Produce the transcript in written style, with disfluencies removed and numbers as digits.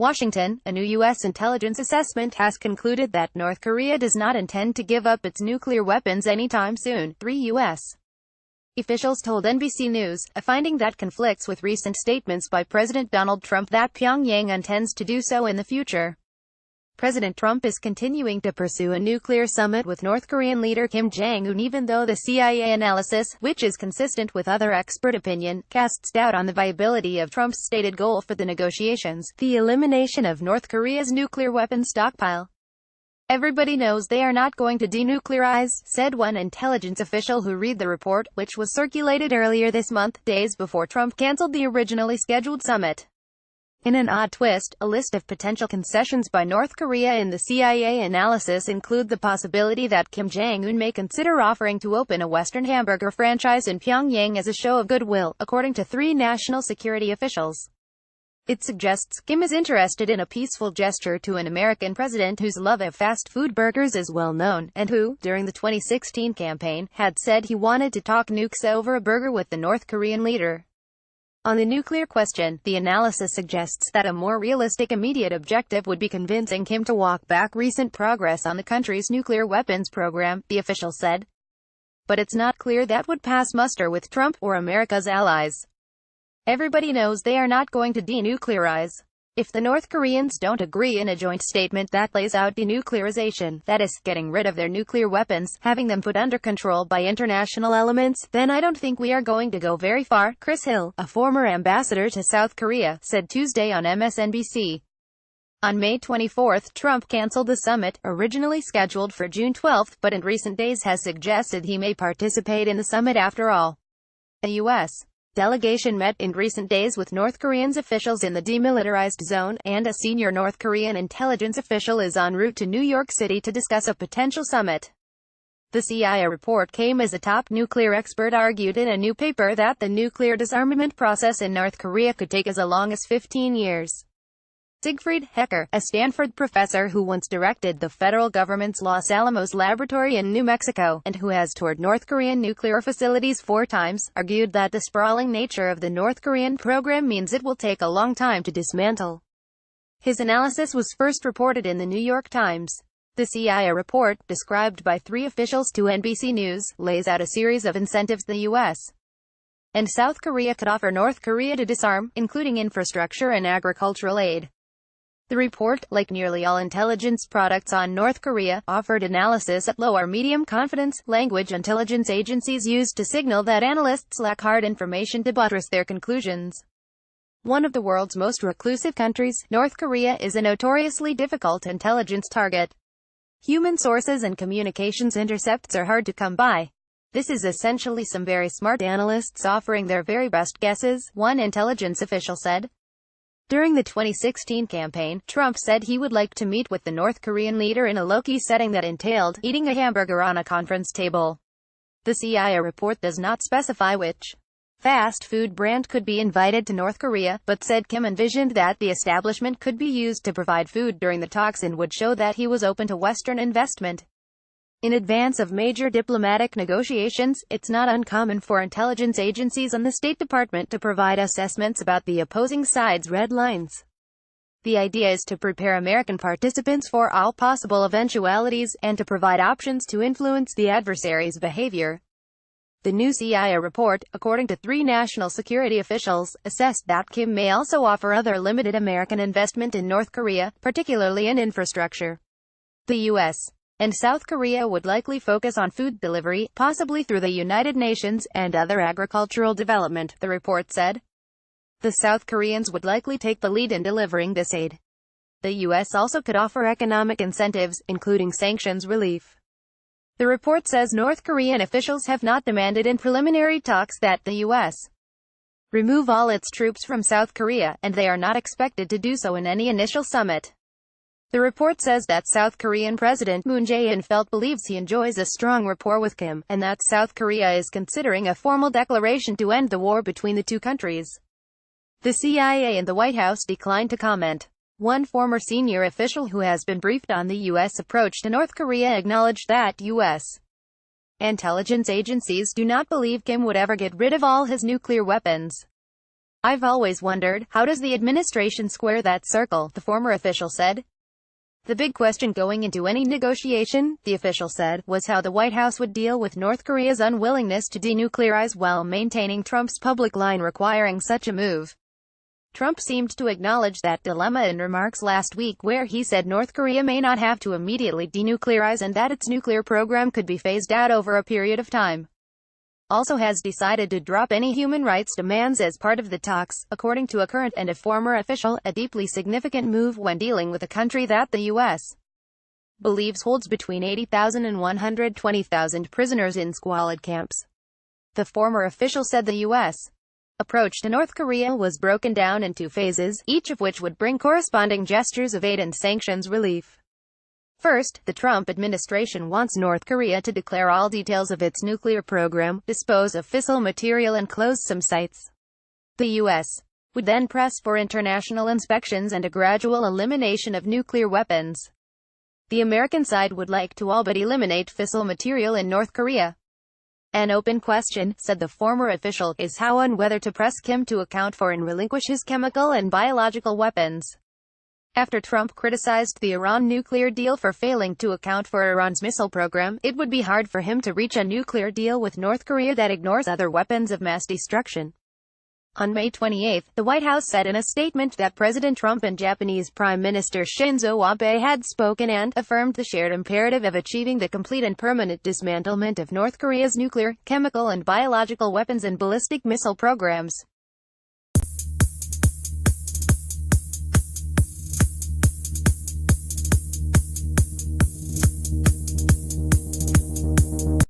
Washington, a new U.S. intelligence assessment has concluded that North Korea does not intend to give up its nuclear weapons anytime soon, 3 U.S. officials told NBC News, a finding that conflicts with recent statements by President Donald Trump that Pyongyang intends to do so in the future. President Trump is continuing to pursue a nuclear summit with North Korean leader Kim Jong-un even though the CIA analysis, which is consistent with other expert opinion, casts doubt on the viability of Trump's stated goal for the negotiations, the elimination of North Korea's nuclear weapons stockpile. Everybody knows they are not going to denuclearize, said one intelligence official who read the report, which was circulated earlier this month, days before Trump canceled the originally scheduled summit. In an odd twist, a list of potential concessions by North Korea in the CIA analysis include the possibility that Kim Jong-un may consider offering to open a Western hamburger franchise in Pyongyang as a show of goodwill, according to 3 national security officials. It suggests Kim is interested in a peaceful gesture to an American president whose love of fast food burgers is well known, and who, during the 2016 campaign, had said he wanted to talk nukes over a burger with the North Korean leader. On the nuclear question, the analysis suggests that a more realistic immediate objective would be convincing Kim to walk back recent progress on the country's nuclear weapons program, the official said. But it's not clear that would pass muster with Trump or America's allies. Everybody knows they are not going to denuclearize. If the North Koreans don't agree in a joint statement that lays out denuclearization, that is, getting rid of their nuclear weapons, having them put under control by international elements, then I don't think we are going to go very far, Chris Hill, a former ambassador to South Korea, said Tuesday on MSNBC. On May 24, Trump canceled the summit, originally scheduled for June 12, but in recent days has suggested he may participate in the summit after all. A U.S. delegation met in recent days with North Korean officials in the demilitarized zone, and a senior North Korean intelligence official is en route to New York City to discuss a potential summit. The CIA report came as a top nuclear expert argued in a new paper that the nuclear disarmament process in North Korea could take as long as 15 years. Siegfried Hecker, a Stanford professor who once directed the federal government's Los Alamos laboratory in New Mexico, and who has toured North Korean nuclear facilities 4 times, argued that the sprawling nature of the North Korean program means it will take a long time to dismantle. His analysis was first reported in the New York Times. The CIA report, described by 3 officials to NBC News, lays out a series of incentives the U.S. and South Korea could offer North Korea to disarm, including infrastructure and agricultural aid. The report, like nearly all intelligence products on North Korea, offered analysis at low or medium confidence, language intelligence agencies used to signal that analysts lack hard information to buttress their conclusions. One of the world's most reclusive countries, North Korea is a notoriously difficult intelligence target. Human sources and communications intercepts are hard to come by. This is essentially some very smart analysts offering their very best guesses, one intelligence official said. During the 2016 campaign, Trump said he would like to meet with the North Korean leader in a low-key setting that entailed eating a hamburger on a conference table. The CIA report does not specify which fast food brand could be invited to North Korea, but said Kim envisioned that the establishment could be used to provide food during the talks and would show that he was open to Western investment. In advance of major diplomatic negotiations, it's not uncommon for intelligence agencies and the State Department to provide assessments about the opposing side's red lines. The idea is to prepare American participants for all possible eventualities, and to provide options to influence the adversary's behavior. The new CIA report, according to 3 national security officials, assessed that Kim may also offer other limited American investment in North Korea, particularly in infrastructure. The U.S. and South Korea would likely focus on food delivery, possibly through the United Nations, and other agricultural development, the report said. The South Koreans would likely take the lead in delivering this aid. The U.S. also could offer economic incentives, including sanctions relief. The report says North Korean officials have not demanded in preliminary talks that the U.S. remove all its troops from South Korea, and they are not expected to do so in any initial summit. The report says that South Korean President Moon Jae-in believes he enjoys a strong rapport with Kim, and that South Korea is considering a formal declaration to end the war between the 2 countries. The CIA and the White House declined to comment. One former senior official who has been briefed on the U.S. approach to North Korea acknowledged that U.S. intelligence agencies do not believe Kim would ever get rid of all his nuclear weapons. "I've always wondered, how does the administration square that circle?" the former official said. "The big question going into any negotiation," the official said, was how the White House would deal with North Korea's unwillingness to denuclearize while maintaining Trump's public line requiring such a move. Trump seemed to acknowledge that dilemma in remarks last week where he said North Korea may not have to immediately denuclearize and that its nuclear program could be phased out over a period of time. Also has decided to drop any human rights demands as part of the talks, according to a current and a former official, a deeply significant move when dealing with a country that the U.S. believes holds between 80,000 and 120,000 prisoners in squalid camps. The former official said the U.S. approach to North Korea was broken down into phases, each of which would bring corresponding gestures of aid and sanctions relief. First, the Trump administration wants North Korea to declare all details of its nuclear program, dispose of fissile material and close some sites. The U.S. would then press for international inspections and a gradual elimination of nuclear weapons. The American side would like to all but eliminate fissile material in North Korea. "An open question," said the former official, "is how and whether to press Kim to account for and relinquish his chemical and biological weapons." After Trump criticized the Iran nuclear deal for failing to account for Iran's missile program, it would be hard for him to reach a nuclear deal with North Korea that ignores other weapons of mass destruction. On May 28, the White House said in a statement that President Trump and Japanese Prime Minister Shinzo Abe had spoken and affirmed the shared imperative of achieving the complete and permanent dismantlement of North Korea's nuclear, chemical and biological weapons and ballistic missile programs.